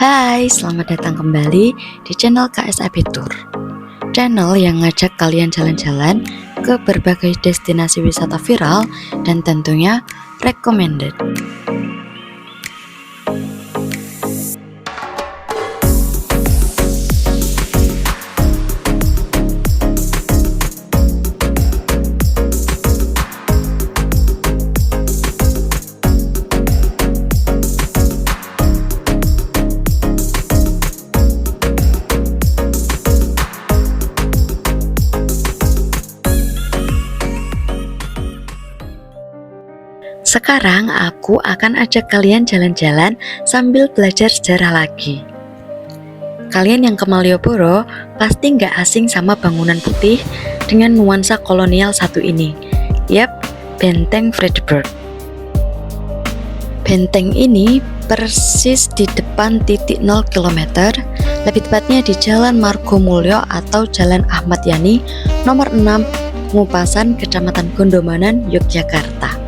Hai, selamat datang kembali di channel KSAB Tour. Channel yang ngajak kalian jalan-jalan ke berbagai destinasi wisata viral dan tentunya recommended. Sekarang aku akan ajak kalian jalan-jalan sambil belajar sejarah lagi. Kalian yang ke Malioboro pasti nggak asing sama bangunan putih dengan nuansa kolonial satu ini. Yap, Benteng Vredenburg. Benteng ini persis di depan titik 0 km, lebih tepatnya di Jalan Margomulyo atau Jalan Ahmad Yani nomor 6 Ngupasan, Kecamatan Gondomanan, Yogyakarta.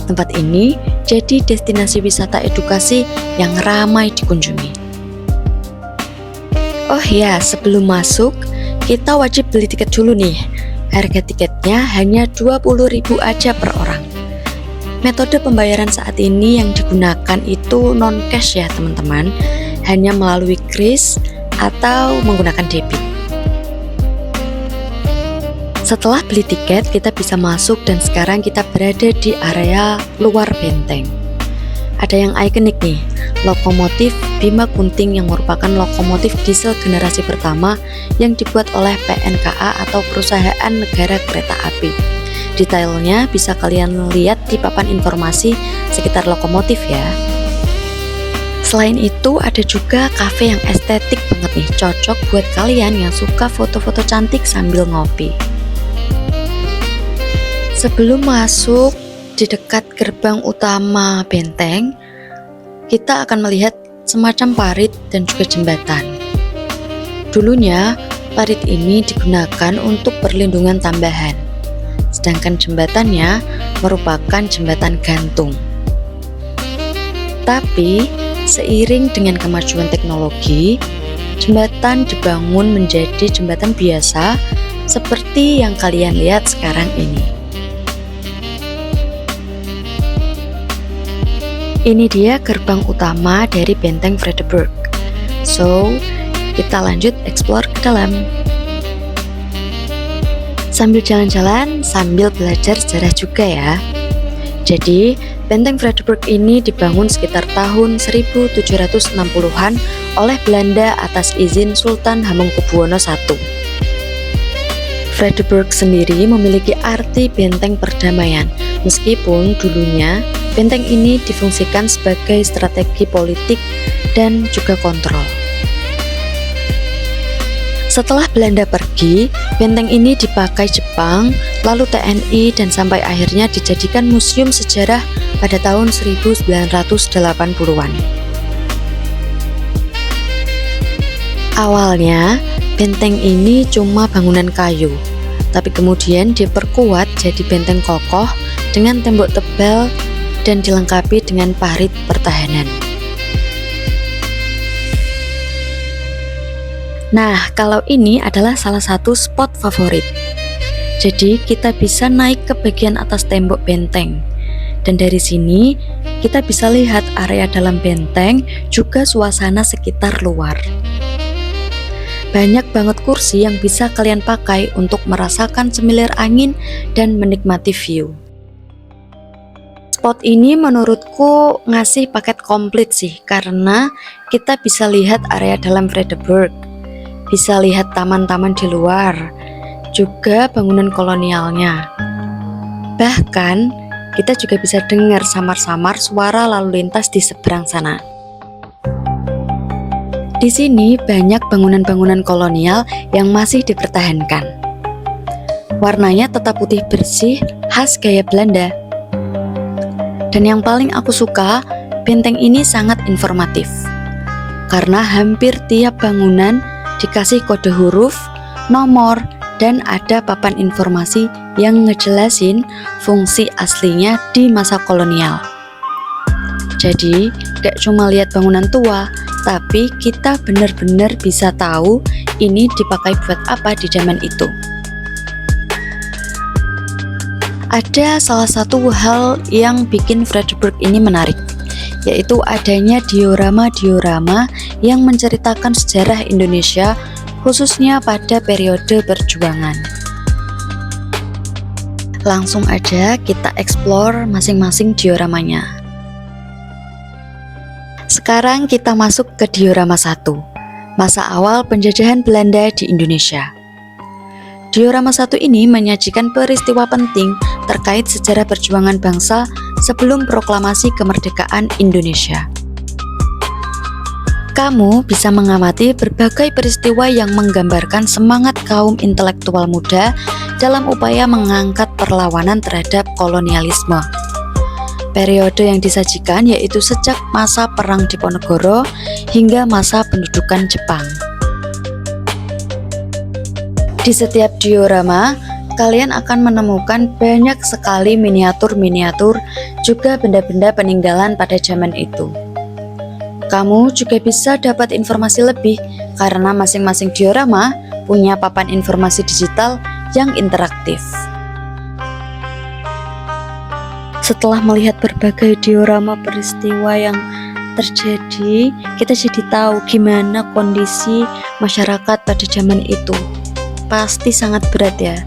Tempat ini jadi destinasi wisata edukasi yang ramai dikunjungi. Oh ya, sebelum masuk, kita wajib beli tiket dulu nih. Harga tiketnya hanya 20.000 aja per orang. Metode pembayaran saat ini yang digunakan itu non-cash ya teman-teman, hanya melalui kris atau menggunakan debit. Setelah beli tiket, kita bisa masuk dan sekarang kita berada di area luar benteng. Ada yang ikonik nih, lokomotif Bima Kunting yang merupakan lokomotif diesel generasi pertama yang dibuat oleh PNKA atau Perusahaan Negara Kereta Api. Detailnya bisa kalian lihat di papan informasi sekitar lokomotif ya. Selain itu ada juga cafe yang estetik banget nih, cocok buat kalian yang suka foto-foto cantik sambil ngopi. Sebelum masuk di dekat gerbang utama benteng, kita akan melihat semacam parit dan juga jembatan. Dulunya, parit ini digunakan untuk perlindungan tambahan, sedangkan jembatannya merupakan jembatan gantung. Tapi, seiring dengan kemajuan teknologi, jembatan dibangun menjadi jembatan biasa seperti yang kalian lihat sekarang ini. Ini dia gerbang utama dari Benteng Vredenburg. So, kita lanjut explore ke dalam. Sambil jalan-jalan, sambil belajar sejarah juga ya. Jadi, Benteng Vredenburg ini dibangun sekitar tahun 1760-an oleh Belanda atas izin Sultan Hamengkubuwono I. Vredenburg sendiri memiliki arti benteng perdamaian, meskipun dulunya benteng ini difungsikan sebagai strategi politik dan juga kontrol. Setelah Belanda pergi, benteng ini dipakai Jepang, lalu TNI, dan sampai akhirnya dijadikan museum sejarah pada tahun 1980-an. Awalnya, benteng ini cuma bangunan kayu, tapi kemudian diperkuat jadi benteng kokoh dengan tembok tebal dan dilengkapi dengan parit pertahanan. Nah, kalau ini adalah salah satu spot favorit. Jadi, kita bisa naik ke bagian atas tembok benteng. Dan dari sini, kita bisa lihat area dalam benteng, juga suasana sekitar luar. Banyak banget kursi yang bisa kalian pakai untuk merasakan semilir angin dan menikmati view. Spot ini menurutku ngasih paket komplit sih, karena kita bisa lihat area dalam Vredenburg, bisa lihat taman-taman di luar, juga bangunan kolonialnya. Bahkan kita juga bisa dengar samar-samar suara lalu lintas di seberang sana. Di sini banyak bangunan-bangunan kolonial yang masih dipertahankan. Warnanya tetap putih bersih, khas gaya Belanda. Dan yang paling aku suka, benteng ini sangat informatif. Karena hampir tiap bangunan dikasih kode huruf, nomor, dan ada papan informasi yang ngejelasin fungsi aslinya di masa kolonial. Jadi, gak cuma lihat bangunan tua, tapi kita benar-benar bisa tahu ini dipakai buat apa di zaman itu. Ada salah satu hal yang bikin Fredericksburg ini menarik, yaitu adanya diorama-diorama yang menceritakan sejarah Indonesia, khususnya pada periode perjuangan. Langsung aja kita explore masing-masing dioramanya. Sekarang kita masuk ke diorama 1, masa awal penjajahan Belanda di Indonesia. Diorama 1 ini menyajikan peristiwa penting terkait sejarah perjuangan bangsa sebelum proklamasi kemerdekaan Indonesia. Kamu bisa mengamati berbagai peristiwa yang menggambarkan semangat kaum intelektual muda dalam upaya mengangkat perlawanan terhadap kolonialisme. Periode yang disajikan yaitu sejak masa Perang Diponegoro hingga masa pendudukan Jepang. Di setiap diorama, kalian akan menemukan banyak sekali miniatur-miniatur, juga benda-benda peninggalan pada zaman itu. Kamu juga bisa dapat informasi lebih karena masing-masing diorama punya papan informasi digital yang interaktif. Setelah melihat berbagai diorama peristiwa yang terjadi, kita jadi tahu gimana kondisi masyarakat pada zaman itu. Pasti sangat berat ya.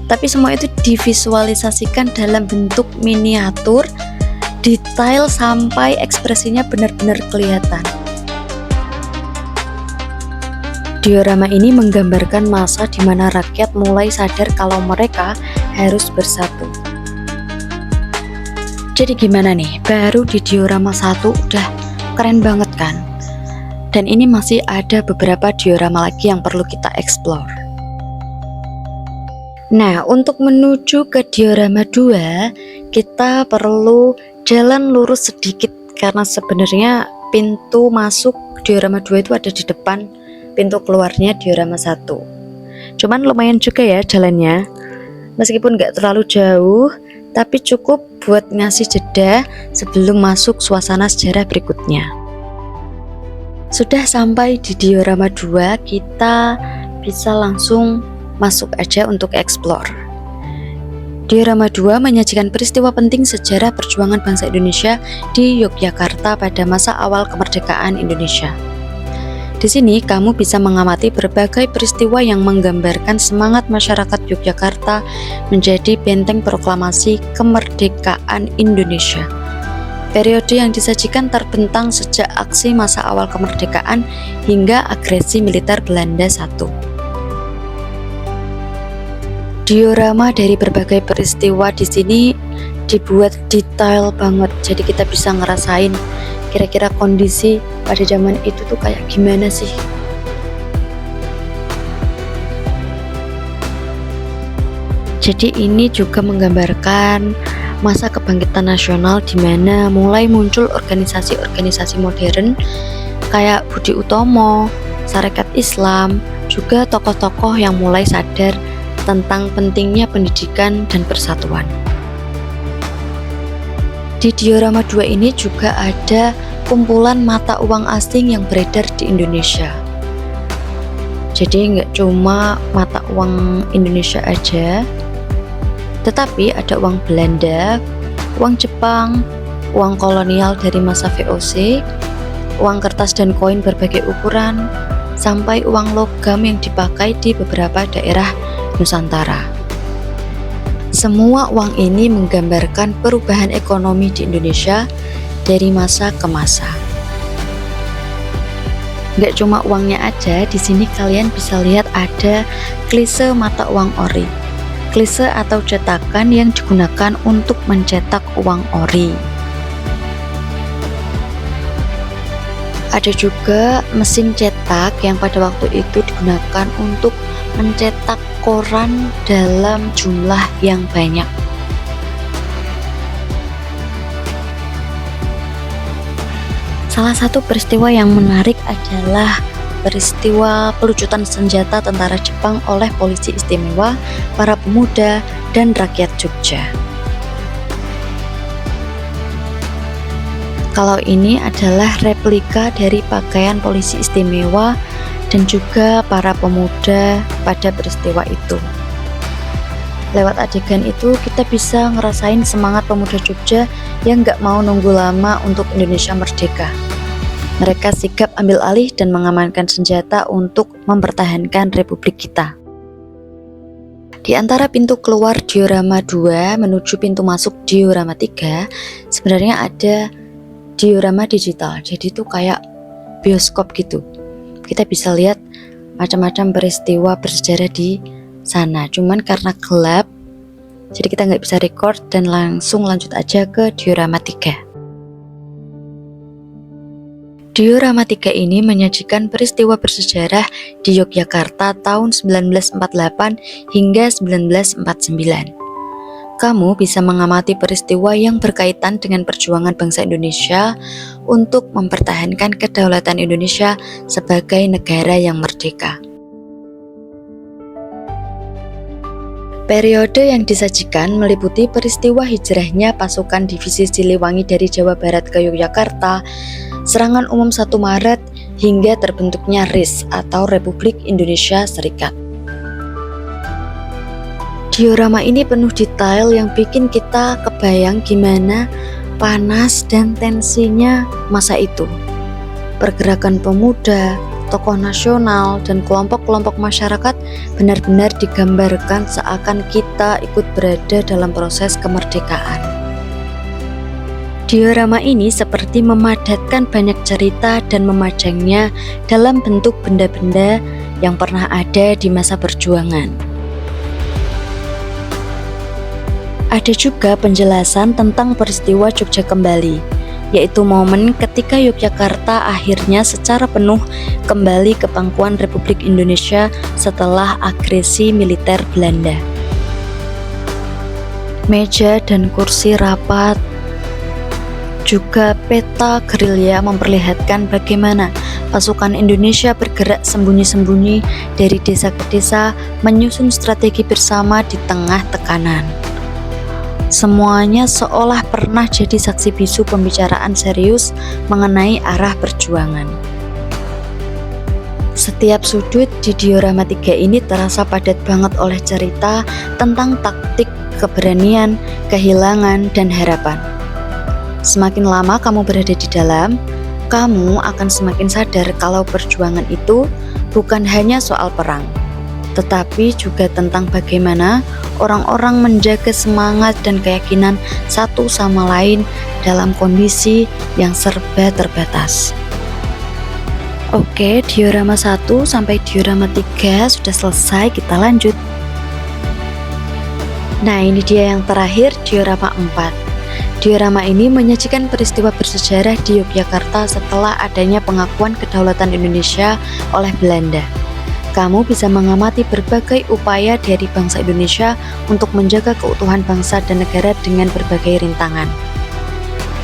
Tapi semua itu divisualisasikan dalam bentuk miniatur, detail sampai ekspresinya benar-benar kelihatan. Diorama ini menggambarkan masa di mana rakyat mulai sadar kalau mereka harus bersatu. Jadi gimana nih, baru di diorama 1 udah keren banget kan? Dan ini masih ada beberapa diorama lagi yang perlu kita explore. Nah, untuk menuju ke diorama 2, kita perlu jalan lurus sedikit karena sebenarnya pintu masuk diorama 2 itu ada di depan pintu keluarnya diorama 1. Cuman lumayan juga ya jalannya. Meskipun nggak terlalu jauh, tapi cukup buat ngasih jeda sebelum masuk suasana sejarah berikutnya. Sudah sampai di diorama 2, kita bisa langsung masuk aja untuk explore. Diorama 2 menyajikan peristiwa penting sejarah perjuangan bangsa Indonesia di Yogyakarta pada masa awal kemerdekaan Indonesia. Di sini kamu bisa mengamati berbagai peristiwa yang menggambarkan semangat masyarakat Yogyakarta menjadi benteng proklamasi kemerdekaan Indonesia. Periode yang disajikan terbentang sejak aksi masa awal kemerdekaan hingga agresi militer Belanda I. Diorama dari berbagai peristiwa di sini dibuat detail banget, jadi kita bisa ngerasain kira-kira kondisi pada zaman itu tuh kayak gimana sih. Jadi ini juga menggambarkan masa kebangkitan nasional di mana mulai muncul organisasi-organisasi modern kayak Budi Utomo, Sarekat Islam, juga tokoh-tokoh yang mulai sadar tentang pentingnya pendidikan dan persatuan. Di diorama 2 ini juga ada kumpulan mata uang asing yang beredar di Indonesia. Jadi nggak cuma mata uang Indonesia aja, tetapi ada uang Belanda, uang Jepang, uang kolonial dari masa VOC, uang kertas dan koin berbagai ukuran, sampai uang logam yang dipakai di beberapa daerah Nusantara. Semua uang ini menggambarkan perubahan ekonomi di Indonesia dari masa ke masa. Nggak cuma uangnya aja, di sini kalian bisa lihat ada klise mata uang ori. Klise atau cetakan yang digunakan untuk mencetak uang ori. Ada juga mesin cetak yang pada waktu itu digunakan untuk mencetak koran dalam jumlah yang banyak. Salah satu peristiwa yang menarik adalah peristiwa pelucutan senjata tentara Jepang oleh polisi istimewa, para pemuda, dan rakyat Jogja. Kalau ini adalah replika dari pakaian polisi istimewa dan juga para pemuda pada peristiwa itu. Lewat adegan itu kita bisa ngerasain semangat pemuda Jogja yang gak mau nunggu lama untuk Indonesia merdeka. Mereka sigap ambil alih dan mengamankan senjata untuk mempertahankan republik kita. Di antara pintu keluar diorama 2 menuju pintu masuk diorama 3, sebenarnya ada diorama digital. Jadi itu kayak bioskop gitu. Kita bisa lihat macam-macam peristiwa bersejarah di sana. Cuman karena gelap, jadi kita nggak bisa record dan langsung lanjut aja ke diorama 3. Diorama 3 ini menyajikan peristiwa bersejarah di Yogyakarta tahun 1948 hingga 1949. Kamu bisa mengamati peristiwa yang berkaitan dengan perjuangan bangsa Indonesia untuk mempertahankan kedaulatan Indonesia sebagai negara yang merdeka. Periode yang disajikan meliputi peristiwa hijrahnya pasukan divisi Siliwangi dari Jawa Barat ke Yogyakarta, serangan umum 1 Maret, hingga terbentuknya RIS atau Republik Indonesia Serikat. Diorama ini penuh detail yang bikin kita kebayang gimana panas dan tensinya masa itu. Pergerakan pemuda, tokoh nasional, dan kelompok-kelompok masyarakat benar-benar digambarkan seakan kita ikut berada dalam proses kemerdekaan. Diorama ini seperti memadatkan banyak cerita dan memajangnya dalam bentuk benda-benda yang pernah ada di masa perjuangan. Ada juga penjelasan tentang peristiwa Jogja Kembali, yaitu momen ketika Yogyakarta akhirnya secara penuh kembali ke pangkuan Republik Indonesia setelah agresi militer Belanda. Meja dan kursi rapat, juga peta gerilya memperlihatkan bagaimana pasukan Indonesia bergerak sembunyi-sembunyi dari desa ke desa menyusun strategi bersama di tengah tekanan. Semuanya seolah pernah jadi saksi bisu pembicaraan serius mengenai arah perjuangan. Setiap sudut di diorama 3 ini terasa padat banget oleh cerita tentang taktik, keberanian, kehilangan, dan harapan. Semakin lama kamu berada di dalam, kamu akan semakin sadar kalau perjuangan itu bukan hanya soal perang, tetapi juga tentang bagaimana orang-orang menjaga semangat dan keyakinan satu sama lain dalam kondisi yang serba terbatas. Oke, diorama 1 sampai diorama 3 sudah selesai, kita lanjut. Nah, ini dia yang terakhir, diorama 4. Diorama ini menyajikan peristiwa bersejarah di Yogyakarta setelah adanya pengakuan kedaulatan Indonesia oleh Belanda. Kamu bisa mengamati berbagai upaya dari bangsa Indonesia untuk menjaga keutuhan bangsa dan negara dengan berbagai rintangan.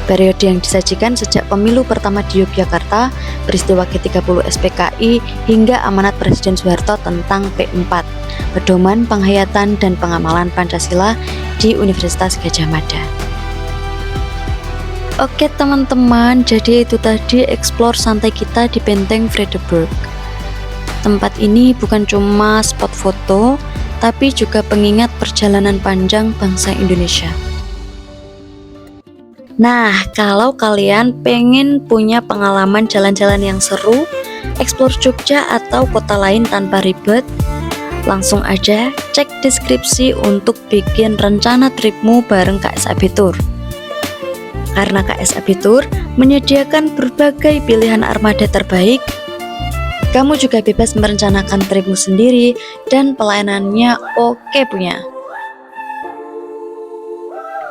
Periode yang disajikan sejak pemilu pertama di Yogyakarta, peristiwa G30 SPKI, hingga amanat Presiden Soeharto tentang P4, Pedoman Penghayatan dan Pengamalan Pancasila di Universitas Gadjah Mada. Oke teman-teman, jadi itu tadi explore santai kita di Benteng Vredenburg. Tempat ini bukan cuma spot foto, tapi juga pengingat perjalanan panjang bangsa Indonesia. Nah, kalau kalian pengen punya pengalaman jalan-jalan yang seru, explore Jogja atau kota lain tanpa ribet, langsung aja cek deskripsi untuk bikin rencana tripmu bareng KSAB Tour. Karena KSAB Tour menyediakan berbagai pilihan armada terbaik, kamu juga bebas merencanakan tripmu sendiri dan pelayanannya oke punya.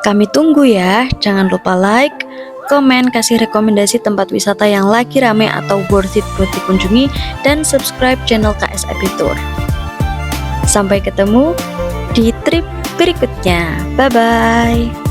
Kami tunggu ya, jangan lupa like, komen, kasih rekomendasi tempat wisata yang lagi rame atau worth it buat dikunjungi, dan subscribe channel KSAB Tour. Sampai ketemu di trip berikutnya, bye-bye.